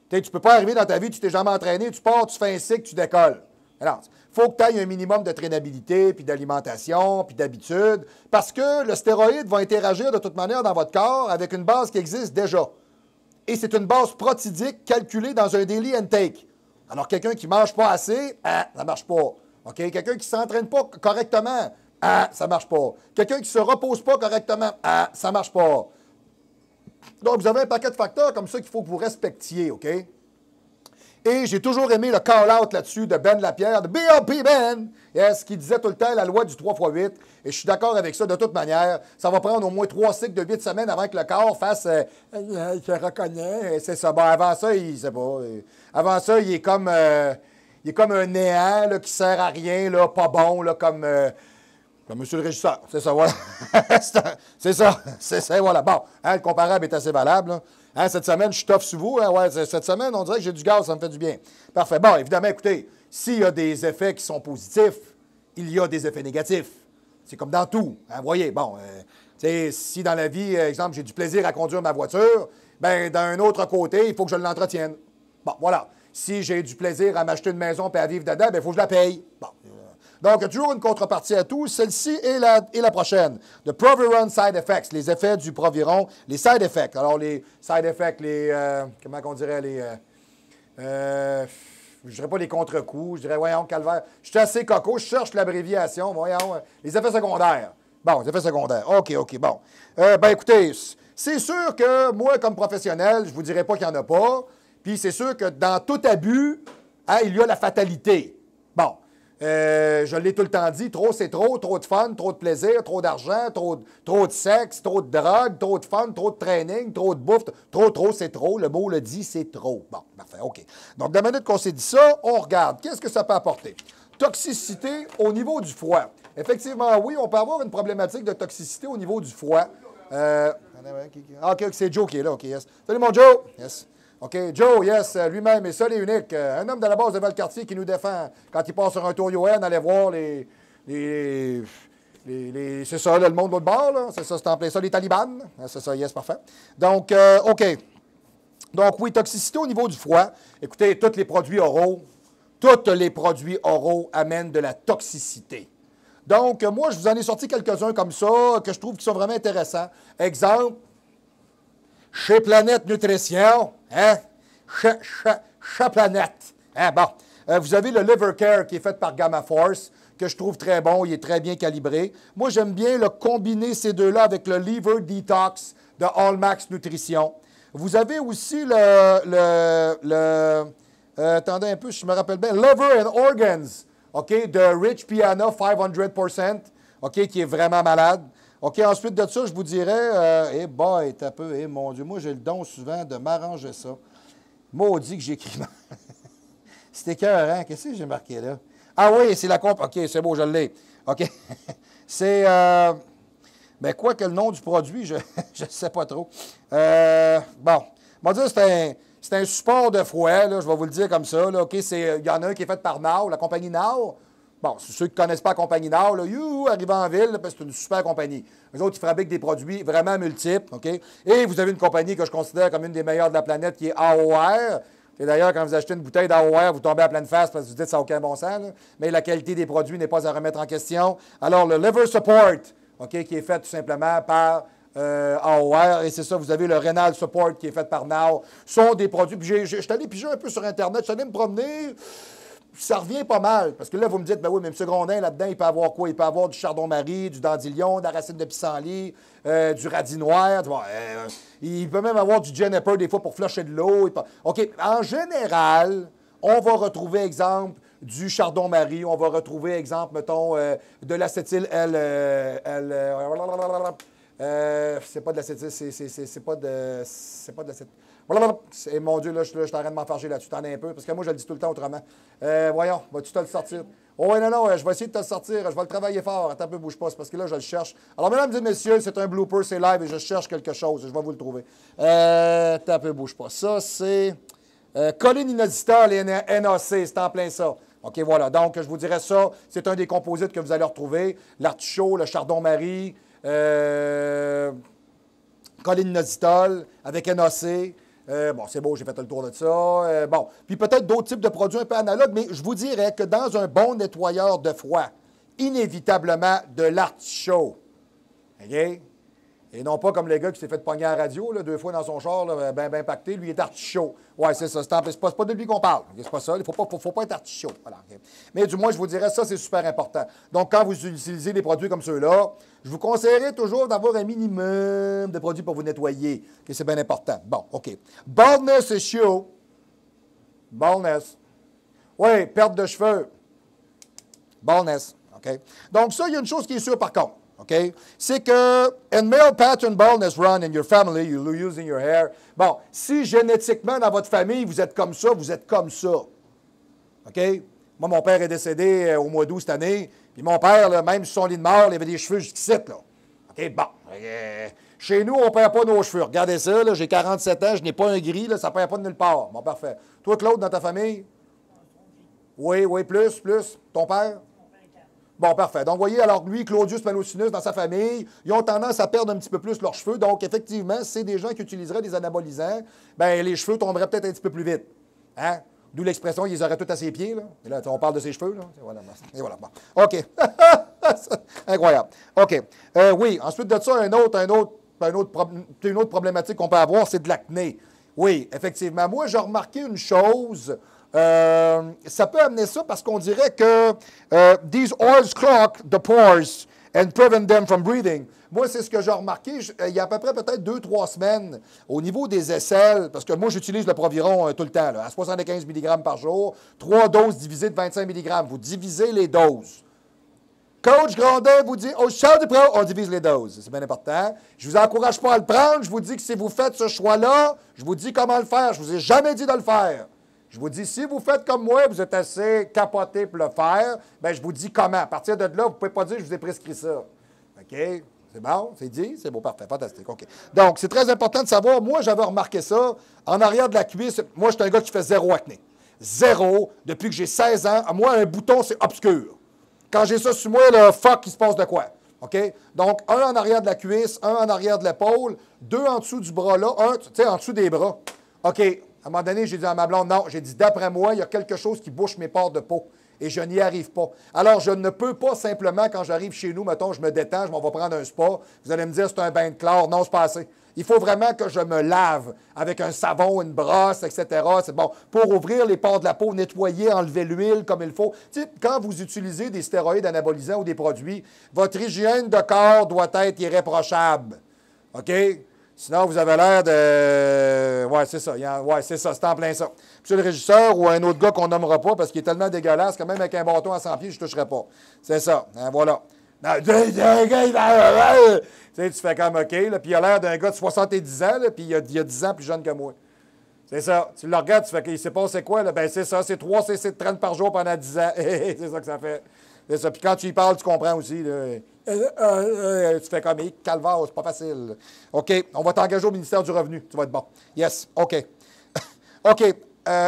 Tu ne peux pas arriver dans ta vie, tu t'es jamais entraîné, tu pars, tu fais un cycle, tu décolles. Alors, il faut que tu aies un minimum de traînabilité, puis d'alimentation, puis d'habitude, parce que le stéroïde va interagir de toute manière dans votre corps avec une base qui existe déjà. Et c'est une base protidique calculée dans un daily intake. Alors, quelqu'un qui ne mange pas assez, ça ne marche pas. OK? Quelqu'un qui ne s'entraîne pas correctement, ça ne marche pas. Quelqu'un qui ne se repose pas correctement, ça ne marche pas. Donc, vous avez un paquet de facteurs comme ça qu'il faut que vous respectiez, OK? Et j'ai toujours aimé le call-out là-dessus de Ben Lapierre, de BLP Ben, yes, qui disait tout le temps la loi du 3x8. Et je suis d'accord avec ça de toute manière. Ça va prendre au moins 3 cycles de 8 semaines avant que le corps fasse il se reconnaît. C'est ça. Bon, avant ça, il sait pas. Avant ça, il est comme un néant là, qui sert à rien, là, pas bon, là, comme monsieur le régisseur. C'est ça, voilà. c'est ça, voilà. Bon, hein, le comparable est assez valable, là. Hein, cette semaine, je suis tough sur vous. Hein, ouais, cette semaine, on dirait que j'ai du gaz, ça me fait du bien. Parfait. Bon, évidemment, écoutez, s'il y a des effets qui sont positifs, il y a des effets négatifs. C'est comme dans tout. Hein, vous voyez, bon, si dans la vie, exemple, j'ai du plaisir à conduire ma voiture, bien, d'un autre côté, il faut que je l'entretienne. Bon, voilà. Si j'ai du plaisir à m'acheter une maison et à vivre dedans, bien, il faut que je la paye. Bon. Donc, il y a toujours une contrepartie à tout. Celle-ci et la prochaine. The Proviron Side Effects, les effets du Proviron, les side effects. Alors, les side effects, comment on dirait, je dirais pas les contre-coups, je dirais, voyons, calvaire. Je suis assez coco, je cherche l'abréviation, voyons, les effets secondaires. Bon, les effets secondaires. OK, bon. Ben, écoutez, c'est sûr que moi, comme professionnel, je vous dirais pas qu'il n'y en a pas. Puis, c'est sûr que dans tout abus, hein, il y a la fatalité. Bon. Je l'ai tout le temps dit, trop c'est trop de fun, trop de plaisir, trop d'argent, trop de sexe, trop de drogue, trop de fun, trop de training, trop de bouffe, trop c'est trop, le mot le dit, c'est trop. Bon, parfait, OK. Donc, de la minute qu'on s'est dit ça, on regarde. Qu'est-ce que ça peut apporter? Toxicité au niveau du foie. Effectivement, oui, on peut avoir une problématique de toxicité au niveau du foie. OK, c'est Joe qui est là, OK, yes. Salut mon Joe! Yes. OK, Joe, yes, lui-même est seul et unique. Un homme de la base de Valcartier qui nous défend quand il passe sur un tour UN, allez voir c'est ça, là, le monde de l'autre bord, là. C'est ça, c'est en plein ça, les talibans. C'est ça, yes, parfait. Donc, OK. Donc, oui, toxicité au niveau du foie. Écoutez, tous les produits oraux amènent de la toxicité. Donc, moi, je vous en ai sorti quelques-uns comme ça, que je trouve qui sont vraiment intéressants. Exemple, chez Planète Nutrition, hein? Chez Planète. Hein, bon. Vous avez le Liver Care qui est fait par Gamma Force, que je trouve très bon, il est très bien calibré. Moi, j'aime bien le combiner ces deux-là avec le Liver Detox de Allmax Nutrition. Vous avez aussi attendez un peu, je me rappelle bien, Liver and Organs OK, de Rich Piana 500%, OK, qui est vraiment malade. OK, ensuite de ça, je vous dirais, eh boy, t'as peu, eh mon Dieu, moi j'ai le don souvent de m'arranger ça. Maudit que j'écris mal. C'était écœurant, qu'est-ce que j'ai marqué là? Ah oui, c'est la comp. OK, c'est beau, je l'ai. OK. C'est, ben quoi que le nom du produit, je ne sais pas trop. Bon, on va dire c'est un support de fouet, là, je vais vous le dire comme ça. Là, OK, il y en a un qui est fait par Now, la compagnie Now. Bon, ceux qui ne connaissent pas la compagnie Now, là, arrivez en ville, là, parce que c'est une super compagnie. Les autres, ils fabriquent des produits vraiment multiples, OK? Et vous avez une compagnie que je considère comme une des meilleures de la planète, qui est AOR. Et d'ailleurs, quand vous achetez une bouteille d'AOR, vous tombez à pleine face parce que vous dites que ça n'a aucun bon sens, là. Mais la qualité des produits n'est pas à remettre en question. Alors, le Liver Support, OK, qui est fait tout simplement par AOR, et c'est ça, vous avez le Renal Support qui est fait par Now, sont des produits. Puis je suis allé piger un peu sur Internet, je suis allé me promener. Ça revient pas mal. Parce que là, vous me dites, ben oui, même secondaire, là-dedans, il peut avoir quoi? Il peut avoir du chardon-marie, du dandelion, de la racine de pissenlit, du radis noir. Il peut même avoir du juniper, des fois, pour flusher de l'eau. OK. En général, on va retrouver, exemple, du chardon-marie. On va retrouver, exemple, mettons, de l'acétyl c'est pas de l'acétyl, c'est pas de l'acétyl. Mon Dieu, là, je suis en train de m'enfarger là-dessus. T'en as un peu, parce que moi, je le dis tout le temps autrement. Voyons, vas-tu te le sortir? Oh, oui, non, je vais essayer de te le sortir. Je vais le travailler fort. Attends un peu, bouge pas, c'est parce que là, je le cherche. Alors, mesdames et messieurs, c'est un blooper, c'est live et je cherche quelque chose. Je vais vous le trouver. Attends un peu, bouge pas. Ça, c'est cholininostall et NAC. C'est en plein ça. OK, voilà. Donc, je vous dirais ça. C'est un des composites que vous allez retrouver. L'artichaut, le chardon-marie, cholininostall avec NAC. Bon, c'est beau, j'ai fait le tour de ça. Bon, puis peut-être d'autres types de produits un peu analogues, mais je vous dirais que dans un bon nettoyeur de foie, inévitablement de l'artichaut. OK? Et non pas comme le gars qui s'est fait pogner à la radio, là, 2 fois dans son char, bien pacté, lui, il est artichaut. Ouais, c'est ça. C'est pas de lui qu'on parle. C'est pas ça. Il ne faut pas être artichaut. Voilà, okay. Mais du moins, je vous dirais, ça, c'est super important. Donc, quand vous utilisez des produits comme ceux-là, je vous conseillerais toujours d'avoir un minimum de produits pour vous nettoyer. Okay, c'est bien important. Bon, OK. Baldness issue. Baldness. Oui, perte de cheveux. Baldness. OK. Donc, ça, il y a une chose qui est sûre par contre. OK? C'est que in male pattern baldness run in your family, you losing your hair. Bon, si génétiquement dans votre famille, vous êtes comme ça, vous êtes comme ça. OK? Moi, mon père est décédé au mois d'août cette année. Puis mon père, là, même sur son lit de mort, il avait des cheveux jusqu'ici, là. OK? Bon. Chez nous, on ne perd pas nos cheveux. Regardez ça, là, j'ai 47 ans, je n'ai pas un gris, là, ça ne perd pas de nulle part. Bon, parfait. Toi, Claude, dans ta famille? Oui, plus. Ton père? Bon, parfait. Donc, vous voyez, alors lui, Claudius Manosinus, dans sa famille, ils ont tendance à perdre un petit peu plus leurs cheveux. Donc, effectivement, c'est des gens qui utiliseraient des anabolisants, bien, les cheveux tomberaient peut-être un petit peu plus vite. Hein? D'où l'expression, ils les auraient tous à ses pieds. Là. Et là, on parle de ses cheveux. Là. Et voilà. Bon. OK. Incroyable. OK. Oui, ensuite de ça, une autre problématique qu'on peut avoir, c'est de l'acné. Oui, effectivement. Moi, j'ai remarqué une chose. Ça peut amener ça parce qu'on dirait que these oils clog the pores and prevent them from breathing. Moi, c'est ce que j'ai remarqué il y a à peu près peut-être 2-3 semaines au niveau des aisselles, parce que moi, j'utilise le Proviron tout le temps, là, à 75 mg par jour, 3 doses divisées de 25 mg. Vous divisez les doses. Coach Grandin vous dit, au Charles du Pro, on divise les doses. C'est bien important. Je ne vous encourage pas à le prendre. Je vous dis que si vous faites ce choix-là, je vous dis comment le faire. Je ne vous ai jamais dit de le faire. Je vous dis, si vous faites comme moi, vous êtes assez capoté pour le faire, bien, je vous dis comment. À partir de là, vous ne pouvez pas dire que je vous ai prescrit ça. OK? C'est bon? C'est dit? C'est beau, parfait, fantastique. OK. Donc, c'est très important de savoir. Moi, j'avais remarqué ça. En arrière de la cuisse, moi, je suis un gars qui fait zéro acné. Zéro. Depuis que j'ai 16 ans. Moi, un bouton, c'est obscur. Quand j'ai ça sur moi, le fuck, il se passe de quoi? OK? Donc, un en arrière de la cuisse, un en arrière de l'épaule, 2 en dessous du bras là, un, tu sais, en dessous des bras. OK. À un moment donné, j'ai dit à ma blonde, non, j'ai dit, d'après moi, il y a quelque chose qui bouche mes pores de peau et je n'y arrive pas. Alors, je ne peux pas simplement, quand j'arrive chez nous, mettons, je me détends, je m'en vais prendre un spa. Vous allez me dire, c'est un bain de chlore. Non, c'est pas assez. Il faut vraiment que je me lave avec un savon, une brosse, etc. C'est bon. Pour ouvrir les pores de la peau, nettoyer, enlever l'huile comme il faut. Tu sais, quand vous utilisez des stéroïdes anabolisants ou des produits, votre hygiène de corps doit être irréprochable. OK? Sinon, vous avez l'air de... Ouais, c'est ça. Ouais, c'est ça. C'est en plein ça. Monsieur le régisseur ou un autre gars qu'on nommera pas parce qu'il est tellement dégueulasse que même avec un bâton à 100 pieds, je ne toucherai pas. C'est ça. Hein, voilà. Tu sais, tu fais comme OK, là, puis il a l'air d'un gars de 70 ans, là, puis il a 10 ans plus jeune que moi. C'est ça. Tu le regardes, tu fais qu'il sait pas c'est quoi, là. Ben c'est ça, c'est 3 cc de 30 par jour pendant 10 ans. C'est ça que ça fait. C'est ça. Puis quand tu y parles, tu comprends aussi. Là. Tu fais comme, calvaire, c'est pas facile. OK, on va t'engager au ministère du Revenu. Tu vas être bon. Yes, OK. OK,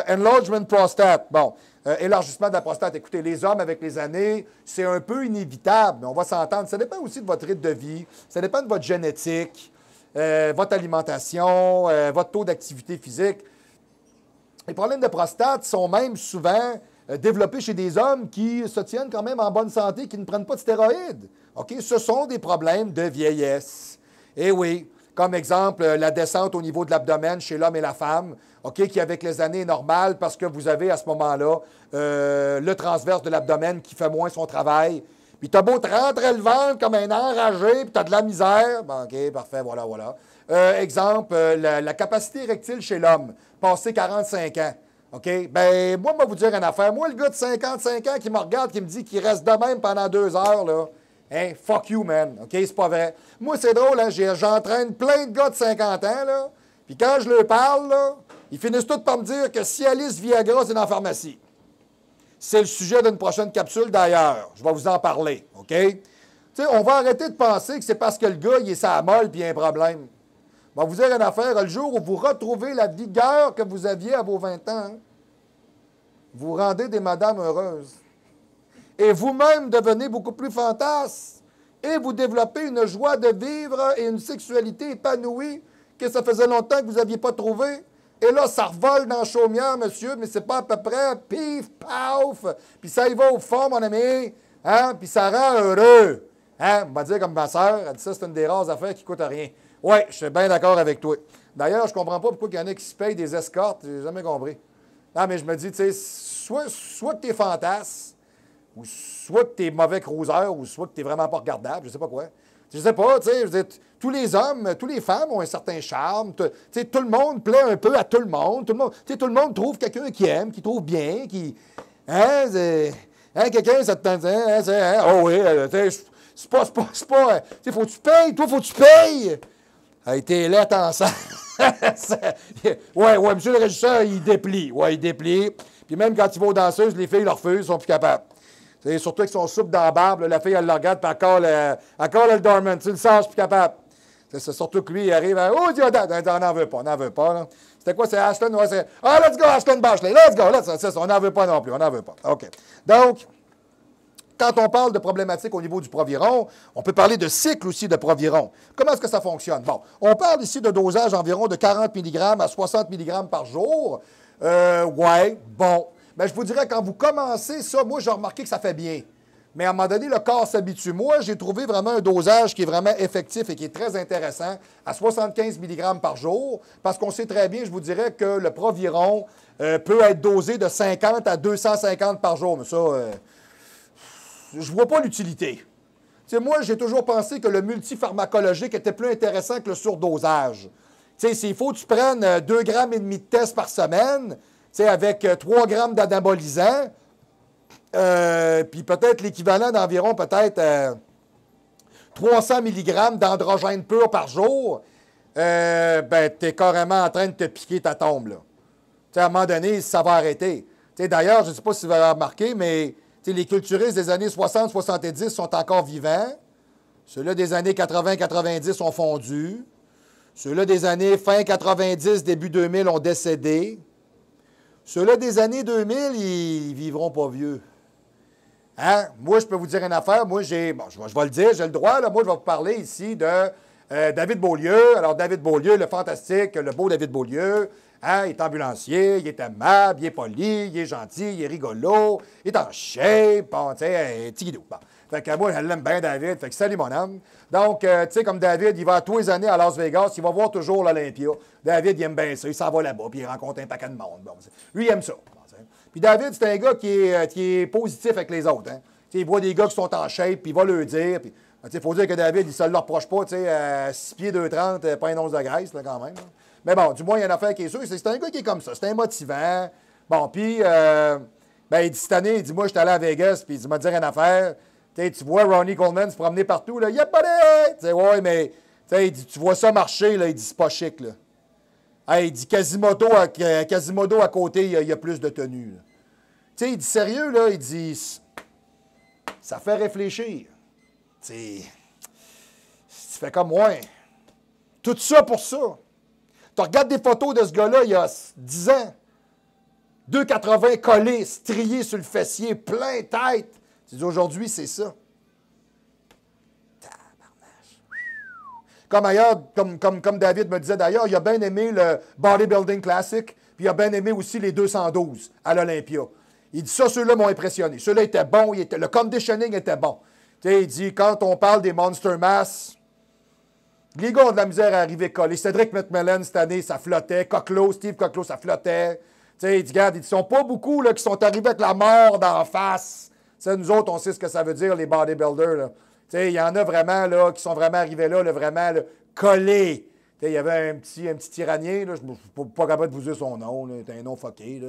enlargement prostate. Bon, élargissement de la prostate. Écoutez, les hommes, avec les années, c'est un peu inévitable, mais on va s'entendre. Ça dépend aussi de votre rythme de vie. Ça dépend de votre génétique, votre alimentation, votre taux d'activité physique. Les problèmes de prostate sont même souvent développés chez des hommes qui se tiennent quand même en bonne santé, qui ne prennent pas de stéroïdes. OK? Ce sont des problèmes de vieillesse. Et oui, comme exemple, la descente au niveau de l'abdomen chez l'homme et la femme, OK, qui avec les années est normale parce que vous avez à ce moment-là le transverse de l'abdomen qui fait moins son travail. Puis tu as beau te rentrer le ventre comme un enragé, puis tu as de la misère. Bon, OK, parfait, voilà, voilà. Exemple, la capacité érectile chez l'homme, passé 45 ans. OK? Ben, moi, je vais vous dire une affaire. Moi, le gars de 55 ans qui me regarde, qui me dit qu'il reste de même pendant 2 heures, là, hein, fuck you, man. OK? C'est pas vrai. Moi, c'est drôle, hein? J'entraîne plein de gars de 50 ans, là. Puis quand je leur parle, là, ils finissent tous par me dire que Cialis Viagra, c'est dans la pharmacie. C'est le sujet d'une prochaine capsule, d'ailleurs. Je vais vous en parler. OK? Tu sais, on va arrêter de penser que c'est parce que le gars, il est sa molle puis il y a un problème. Je vais vous dire une affaire, le jour où vous retrouvez la vigueur que vous aviez à vos 20 ans, hein, vous rendez des madames heureuses. Et vous-même devenez beaucoup plus fantasme. Et vous développez une joie de vivre et une sexualité épanouie que ça faisait longtemps que vous n'aviez pas trouvé. Et là, ça revole dans la chaumière, monsieur, mais c'est pas à peu près pif, paf, puis ça y va au fond, mon ami, hein, puis ça rend heureux. Hein? On va dire comme ma sœur, elle dit ça, c'est une des rares affaires qui ne coûtent rien. Oui, je suis bien d'accord avec toi. D'ailleurs, je ne comprends pas pourquoi il y en a qui se payent des escortes. Je n'ai jamais compris. Non, mais je me dis, tu sais, soit que tu es fantasme, ou soit que tu es mauvais cruiser, ou soit que tu n'es vraiment pas regardable, je ne sais pas quoi. Je ne sais pas, tu sais, tous les hommes, toutes les femmes ont un certain charme. Tu sais, tout le monde plaît un peu à tout le monde. Tout le monde trouve quelqu'un qui aime, qui trouve bien, qui... Hein, quelqu'un, ça te tente, oh oui, c'est pas, tu sais, faut que tu payes, toi, faut que tu payes. T'es laid ensemble. Ouais, monsieur le régisseur, il déplie. Ouais, il déplie. Puis même quand il va aux danseuses, les filles le refusent, ils sont plus capables. C'est surtout avec son soupe dans la barbe, là, la fille, elle le regarde, puis encore le dormant. Tu le sens, plus capable. C'est surtout que lui, il arrive à... Oh, on n'en veut pas, on n'en veut pas. Là. C'était quoi, c'est Ashton? Ouais, c'est... Ah, let's go, Ashton Bashley, let's go. Là, c'est ça, on n'en veut pas non plus, on n'en veut pas. OK. Donc, quand on parle de problématiques au niveau du Proviron, on peut parler de cycle aussi de Proviron. Comment est-ce que ça fonctionne? Bon, on parle ici de dosage environ de 40 mg à 60 mg par jour. Ouais, bon. Mais je vous dirais, quand vous commencez ça, moi, j'ai remarqué que ça fait bien. Mais à un moment donné, le corps s'habitue. Moi, j'ai trouvé vraiment un dosage qui est vraiment effectif et qui est très intéressant à 75 mg par jour, parce qu'on sait très bien, je vous dirais, que le Proviron peut être dosé de 50 à 250 par jour. Mais ça, je ne vois pas l'utilité. Tu sais, moi, j'ai toujours pensé que le multipharmacologique était plus intéressant que le surdosage. Tu sais, s'il faut que tu prennes 2,5 grammes de test par semaine, tu sais, avec 3 grammes d'anabolisant, puis peut-être l'équivalent d'environ peut-être 300 mg d'androgène pur par jour, ben, tu es carrément en train de te piquer ta tombe, là. Tu sais, à un moment donné, ça va arrêter. Tu sais, d'ailleurs, je ne sais pas si vous avez remarqué, mais les culturistes des années 60-70 sont encore vivants. Ceux-là des années 80-90 ont fondu. Ceux-là des années fin 90, début 2000 ont décédé. Ceux-là des années 2000, ils vivront pas vieux. Hein? Moi, je peux vous dire une affaire. Moi, bon, je vais le dire, j'ai le droit. Là. Moi, je vais vous parler ici de David Beaulieu. Alors, David Beaulieu, le fantastique, le beau David Beaulieu, hein, il est ambulancier, il est aimable, il est poli, il est gentil, il est rigolo, il est en shape, bon, tu sais, tigidou. Bon. Fait que moi, elle l'aime bien, David. Fait que salut, mon homme. Donc, tu sais, comme David, il va tous les années à Las Vegas, il va voir toujours l'Olympia. David, il aime bien ça. Il s'en va là-bas, puis il rencontre un paquet de monde. Bon, lui, il aime ça. Puis David, c'est un gars qui est positif avec les autres. Hein? Il voit des gars qui sont en shape, puis il va leur dire. Puis, Il faut dire que David, il ne se le reproche pas, tu sais, à 6 pieds 2,30, pas une once de graisse, là, quand même. Là. Mais bon, du moins, il y a une affaire qui est sûre, c'est un gars qui est comme ça, c'est un motivant. Bon, puis, il dit cette année, il dit, moi, je suis allé à Vegas, puis il m'a dit une affaire. Tu vois Ronnie Coleman se promener partout, là, y'a pas de... Ouais, mais, il dit, tu vois ça marcher, là, il dit, c'est pas chic, là. Hey, il dit, Quasimodo à côté, il y a plus de tenue, là. Tu sais, il dit, sérieux, là, il dit, ça fait réfléchir. Tu fais comme moi. Tout ça pour ça. Tu regardes des photos de ce gars-là il y a 10 ans. 2,80 collés, striés sur le fessier, plein tête. Tu dis aujourd'hui, c'est ça. Comme ailleurs, comme David me disait d'ailleurs, il a bien aimé le Bodybuilding Classic, puis il a bien aimé aussi les 212 à l'Olympia. Il dit ça, ceux-là m'ont impressionné. Ceux-là étaient bons, le conditioning était bon. Tu sais, il dit, quand on parle des Monster Mass, les gars ont de la misère à arriver collés. Cédric McMillan, cette année, ça flottait. Steve Cocklo, ça flottait. Tu sais, il dit, regarde, ils ne sont pas beaucoup là, qui sont arrivés avec la mort d'en face. T'sais, nous autres, on sait ce que ça veut dire, les bodybuilders. Là. Il y en a vraiment là, qui sont vraiment arrivés là vraiment là, collés. Il y avait un petit Iranien, là, je ne suis pas capable de vous dire son nom, c'était un nom fucké.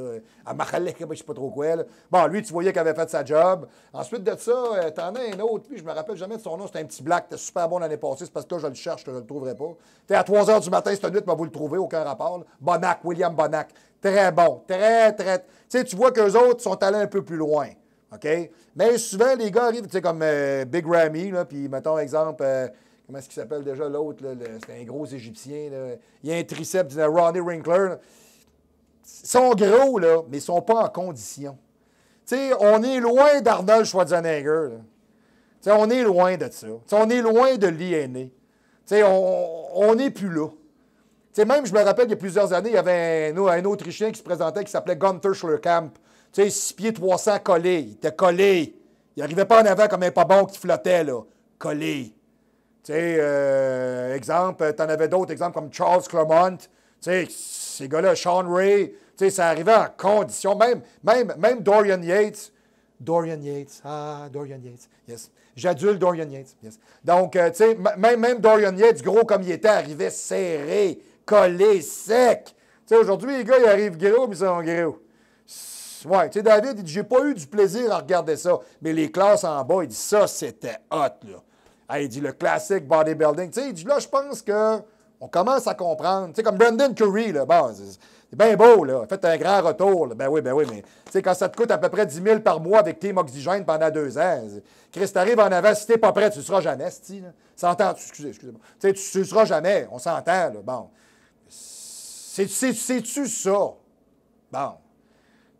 Amakhalek, je ne sais pas trop quoi. Là. Bon, lui, tu voyais qu'il avait fait sa job. Ensuite de ça, t'en as un autre, puis je me rappelle jamais de son nom, c'était un petit black, c'était super bon l'année passée, c'est parce que là, je le cherche, que je ne le trouverai pas. T'es à 3 h du matin, cette nuit, vous le trouvez, aucun rapport. Là. Bonac, William Bonac. Très bon, très. Tu vois qu'eux autres sont allés un peu plus loin. OK? Mais souvent, les gars arrivent, tu sais, comme Big Ramy, là, puis mettons, exemple, comment est-ce qu'il s'appelle déjà l'autre? C'est un gros Égyptien. Là. Il y a un triceps, Ronnie Winkler. Là. Ils sont gros, là, mais ils ne sont pas en condition. Tu sais, on est loin d'Arnold Schwarzenegger. Tu sais, on est loin de ça. T'sais, on est loin de l'INA. Tu sais, on n'est plus là. Tu sais, même, je me rappelle, il y a plusieurs années, il y avait un Autrichien qui se présentait qui s'appelait Gunther Schlurkamp. Tu sais, 6 pieds 300 collés. Il était collé. Il n'arrivait pas en avant comme un pas bon qui flottait, là. Collé. Tu sais, exemple, tu en avais d'autres exemples comme Charles Clermont. Tu sais, ces gars-là, Sean Ray. Tu sais, ça arrivait en condition. Même Dorian Yates. Dorian Yates. Yes. J'adule Dorian Yates. Yes. Donc, tu sais, même Dorian Yates, gros comme il était, arrivait serré, collé, sec. Tu sais, aujourd'hui, les gars, ils arrivent gros, mais ils sont gros. Ouais, tu sais, David, il dit, j'ai pas eu du plaisir à regarder ça. Mais les classes en bas, il dit, ça, c'était hot, là. Ah, il dit, le classique bodybuilding. Tu sais, il dit, là, je pense qu'on commence à comprendre. Tu sais, comme Brendan Curry, là, bon, c'est bien beau, là. Faites un grand retour, là. Ben oui, mais, tu sais, quand ça te coûte à peu près 10 000 par mois avec Team Oxygène pendant 2 ans, Chris, t'arrives en avant, si t'es pas prêt, tu ne seras jamais, c'ti, là. S'entends, excusez-moi. Tu sais, tu ne seras jamais, on s'entend, là. Bon. C'est-tu ça? Bon.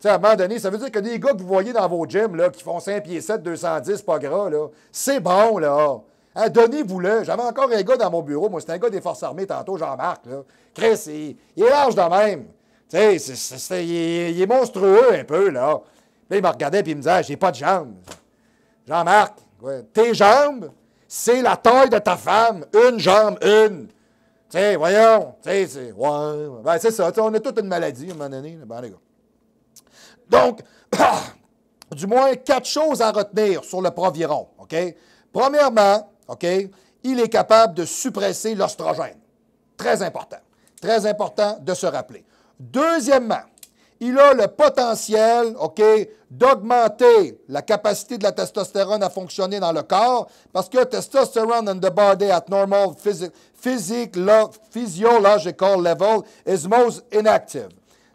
Tu sais, à un moment donné, ça veut dire que des gars que vous voyez dans vos gyms, là, qui font 5 pieds 7, 210, pas gras, là, c'est bon, là. Hein, donnez-vous-le. J'avais encore un gars dans mon bureau. Moi, c'était un gars des Forces armées tantôt, Jean-Marc. Là. Chris, il est large de même. Tu sais, il est monstrueux un peu, là. Là, il me regardait et il me disait, j'ai pas de jambes. Jean-Marc, tes jambes, c'est la taille de ta femme. Une jambe, une. Tu sais, voyons. Tu sais, c'est... Ouais. Ben, c'est ça. On a toute une maladie, à un moment donné. Bon, les gars. Donc, du moins, 4 choses à retenir sur le Proviron, OK? Premièrement, OK, il est capable de suppresser l'oestrogène. Très important. Très important de se rappeler. Deuxièmement, il a le potentiel, OK, d'augmenter la capacité de la testostérone à fonctionner dans le corps parce que testosterone in the body at normal physiological level is most inactive.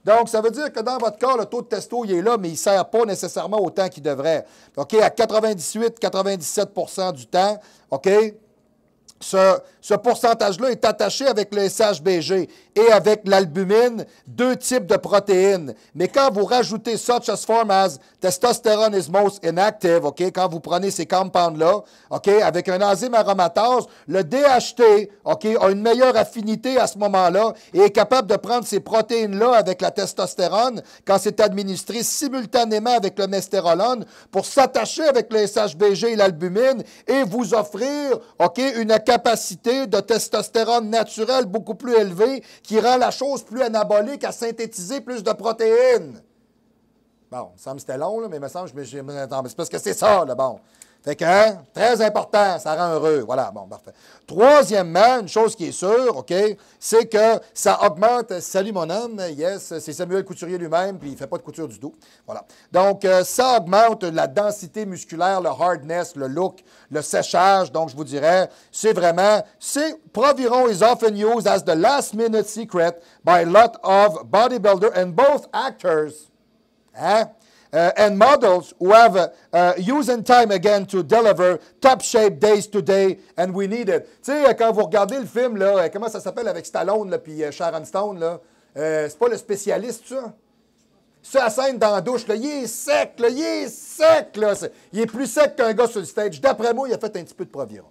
Donc, ça veut dire que dans votre corps, le taux de testo, il est là, mais il ne sert pas nécessairement autant qu'il devrait. OK? À 98-97 du temps, OK? Ce pourcentage-là est attaché avec le SHBG et avec l'albumine, 2 types de protéines. Mais quand vous rajoutez such as form as testosterone is most inactive, OK, quand vous prenez ces compounds-là, OK, avec un enzyme aromatase, le DHT, OK, a une meilleure affinité à ce moment-là et est capable de prendre ces protéines-là avec la testostérone quand c'est administré simultanément avec le mestérolone pour s'attacher avec le SHBG et l'albumine et vous offrir, OK, une capacité de testostérone naturelle beaucoup plus élevée qui rend la chose plus anabolique à synthétiser plus de protéines. Bon, il me semble que c'était long, là, mais il me semble que c'est parce que c'est ça, là, bon. Fait que, hein, très important, ça rend heureux. Voilà, bon, parfait. Troisièmement, une chose qui est sûre, OK, c'est que ça augmente, salut mon homme, yes, c'est Samuel Couturier lui-même, puis il ne fait pas de couture du tout. Voilà. Donc, ça augmente la densité musculaire, le hardness, le look, le séchage. Donc, je vous dirais, c'est vraiment, Proviron is often used as the last-minute secret by a lot of bodybuilders and both actors. Hein? And models who have using time again to deliver top shape days today, and we need it. Tu sais, quand vous regardez le film, là, comment ça s'appelle avec Stallone puis Sharon Stone, là, c'est pas le spécialiste, ça? Ça, la scène dans la douche, là, il est sec, là, il est sec, là. Il est plus sec qu'un gars sur le stage. D'après moi, il a fait un petit peu de Proviron.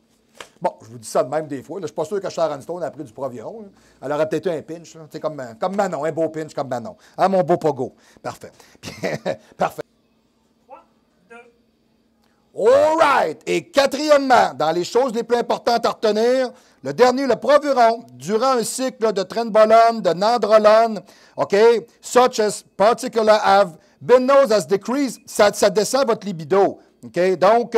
Bon, je vous dis ça de même des fois. Je ne suis pas sûr que Sharon Stone a pris du Proviron. Là. Elle aurait peut-être eu un pinch. Là. Comme Manon, un beau pinch comme Manon. Ah, mon beau pogo. Parfait. Parfait. 3, 2. All right. Et quatrièmement, dans les choses les plus importantes à retenir, le dernier, le Proviron, durant un cycle de trenbolone, de nandrolone, OK, such as particular have been known as decrease, ça descend votre libido. OK? Donc,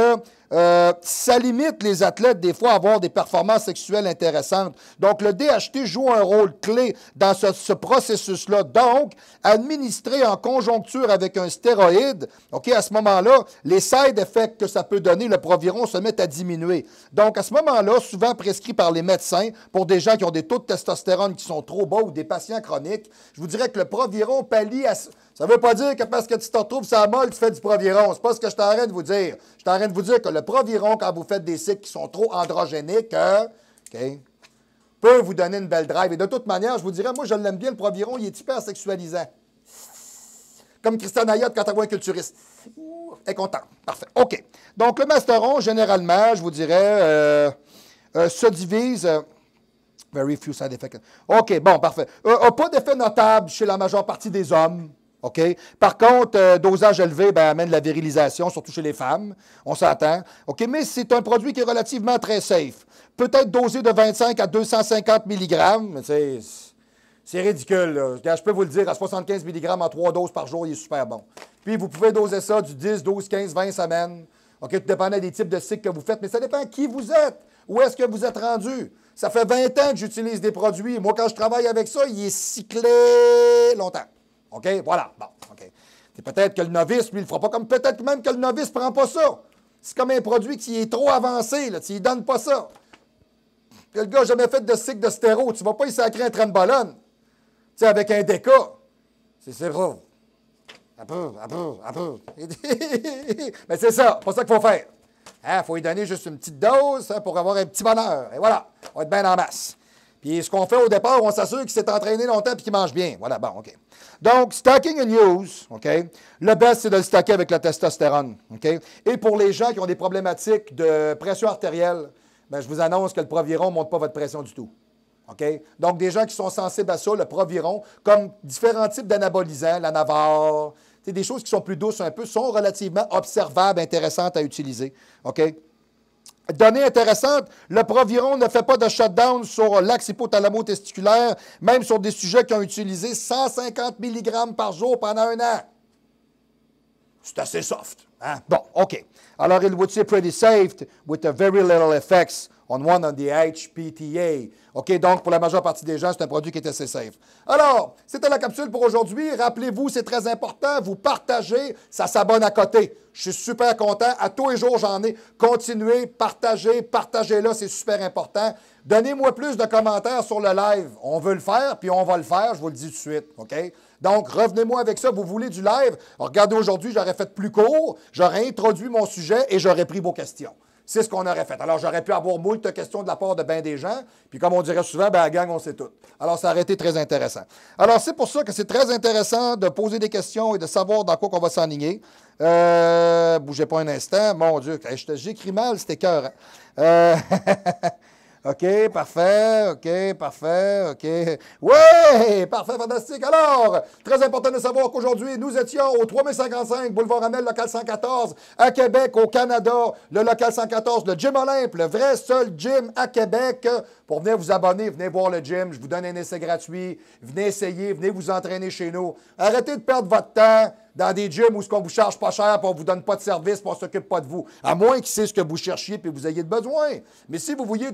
ça limite les athlètes, des fois, à avoir des performances sexuelles intéressantes. Donc, le DHT joue un rôle clé dans ce processus-là. Donc, administré en conjoncture avec un stéroïde, OK, à ce moment-là, les side effects que ça peut donner, le Proviron, se mettent à diminuer. Donc, à ce moment-là, souvent prescrit par les médecins, pour des gens qui ont des taux de testostérone qui sont trop bas ou des patients chroniques, je vous dirais que le Proviron pallie à... Ça ne veut pas dire que parce que tu te retrouves sur la molle, tu fais du Proviron. C'est pas ce que je suis en train de vous dire. Je suis en train de vous dire que le Proviron, quand vous faites des cycles qui sont trop androgéniques, peut vous donner une belle drive. Et de toute manière, je vous dirais, moi, je l'aime bien, le Proviron, il est hyper sexualisant. Comme Christian Ayotte quand elle voit un culturiste. Elle est contente. Parfait. OK. Donc, le Masteron, généralement, je vous dirais, se divise... very few side effects. OK, bon, parfait. N'a pas d'effet notable chez la majeure partie des hommes. OK? Par contre, dosage élevé amène la virilisation, surtout chez les femmes. On s'entend. OK? Mais c'est un produit qui est relativement très safe. Peut-être dosé de 25 à 250 mg, mais c'est ridicule. Là. Je peux vous le dire, à 75 mg en 3 doses par jour, il est super bon. Puis, vous pouvez doser ça du 10, 12, 15, 20 semaines. OK? Tout dépendant des types de cycles que vous faites, mais ça dépend qui vous êtes. Où est-ce que vous êtes rendu? Ça fait 20 ans que j'utilise des produits. Moi, quand je travaille avec ça, il est cyclé longtemps. OK? Voilà. Bon, OK. C'est peut-être que le novice, lui, il ne le fera pas comme peut-être même que le novice ne prend pas ça. C'est comme un produit qui est trop avancé, là. Tu ne donnes pas ça. Le gars n'a jamais fait de cycle de stéro. Tu ne vas pas y sacrer un trenbolone. Tu sais, avec un déca. C'est vrai. Un peu. Mais c'est ça. C'est pas ça qu'il faut faire. Il faut lui donner juste une petite dose pour avoir un petit bonheur. Et voilà. On va être bien en masse. Puis ce qu'on fait au départ, on s'assure qu'il s'est entraîné longtemps et qu'il mange bien. Voilà, bon, OK. Donc, stacking and use, OK? Le best, c'est de le stacker avec la testostérone, OK? Et pour les gens qui ont des problématiques de pression artérielle, je vous annonce que le Proviron ne monte pas votre pression du tout. OK? Donc, des gens qui sont sensibles à ça, le Proviron, comme différents types d'anabolisants, la Navarre, des choses qui sont plus douces un peu, sont relativement observables, intéressantes à utiliser. OK? Donnée intéressante, le Proviron ne fait pas de shutdown sur l'axe hypothalamo-testiculaire, même sur des sujets qui ont utilisé 150 mg par jour pendant 1 an. C'est assez soft. Hein? Bon, OK. Alors, il would say pretty safe with a very little effects on the HPTA. OK, donc pour la majeure partie des gens, c'est un produit qui est assez safe. Alors, c'était la capsule pour aujourd'hui. Rappelez-vous, c'est très important, vous partagez, ça s'abonne à côté. Je suis super content. À tous les jours, j'en ai. Continuez, partagez-le, c'est super important. Donnez-moi plus de commentaires sur le live. On veut le faire, puis on va le faire, je vous le dis tout de suite. OK? Donc, revenez-moi avec ça. Vous voulez du live? Regardez, aujourd'hui, j'aurais fait plus court, j'aurais introduit mon sujet et j'aurais pris vos questions. C'est ce qu'on aurait fait. Alors, j'aurais pu avoir moult questions de la part de bien des gens. Puis, comme on dirait souvent, la gang, on sait tout. Alors, ça aurait été très intéressant. Alors, c'est pour ça que c'est très intéressant de poser des questions et de savoir dans quoi on va s'enligner. Bougez pas un instant. Mon Dieu, j'écris mal, c'était cœur. OK, parfait, OK, parfait, OK. Oui, parfait, fantastique. Alors, très important de savoir qu'aujourd'hui, nous étions au 3055 Boulevard Amel, local 114, à Québec, au Canada. Le local 114, le Gym Olympe, le vrai seul gym à Québec pour venir vous abonner, venez voir le gym, je vous donne un essai gratuit, venez essayer, venez vous entraîner chez nous. Arrêtez de perdre votre temps dans des gyms où on vous charge pas cher, puis on vous donne pas de service, puis on s'occupe pas de vous. À moins qu'ils sait ce que vous cherchiez, puis vous ayez de besoin. Mais si vous voulez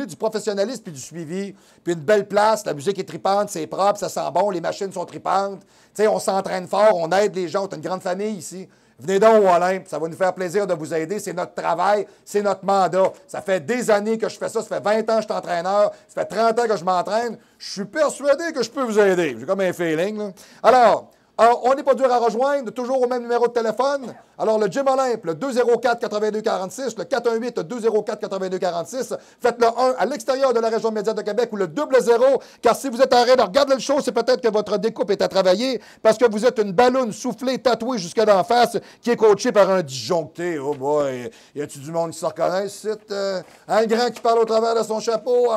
du professionnalisme, puis du suivi, puis une belle place, la musique est tripante, c'est propre, ça sent bon, les machines sont tripantes, on s'entraîne fort, on aide les gens, on a une grande famille ici. Venez donc au Olympe, ça va nous faire plaisir de vous aider, c'est notre travail, c'est notre mandat. Ça fait des années que je fais ça, ça fait 20 ans que je suis entraîneur, ça fait 30 ans que je m'entraîne. Je suis persuadé que je peux vous aider. J'ai comme un feeling, là. Alors, on n'est pas dur à rejoindre, toujours au même numéro de téléphone. Alors, le Gym Olympe, le 204-8246, le 418-204-8246. Faites le 1 à l'extérieur de la région médiane de Québec ou le 00, car si vous êtes en train de regarder le show, c'est peut-être que votre découpe est à travailler parce que vous êtes une balloune soufflée, tatouée jusque d'en face, qui est coachée par un disjoncté. Oh boy, y a-tu du monde qui se reconnaît ici? Un grand qui parle au travers de son chapeau.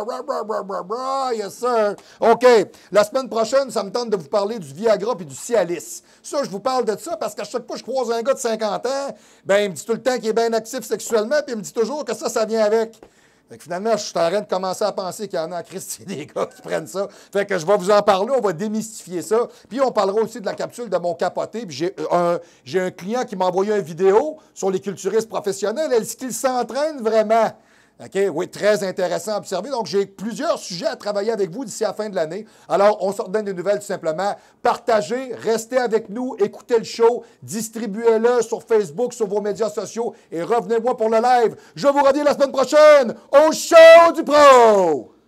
Yes, sir. OK. La semaine prochaine, ça me tente de vous parler du Viagra et du Cialis. Ça, je vous parle de ça parce qu'à chaque fois que je croise un gars de 50 ans, ben, il me dit tout le temps qu'il est bien actif sexuellement, puis il me dit toujours que ça vient avec. Fait que finalement, je suis en train de commencer à penser qu'il y en a en Christie des gars qui prennent ça. Fait que je vais vous en parler, on va démystifier ça. Puis on parlera aussi de la capsule de mon capoté. Puis j'ai un client qui m'a envoyé une vidéo sur les culturistes professionnels. Est-ce qu'ils s'entraînent vraiment? OK? Oui, très intéressant à observer. Donc, j'ai plusieurs sujets à travailler avec vous d'ici la fin de l'année. Alors, on se redonne des nouvelles tout simplement. Partagez, restez avec nous, écoutez le show, distribuez-le sur Facebook, sur vos médias sociaux et revenez-moi pour le live. Je vous redis la semaine prochaine au Show du Pro!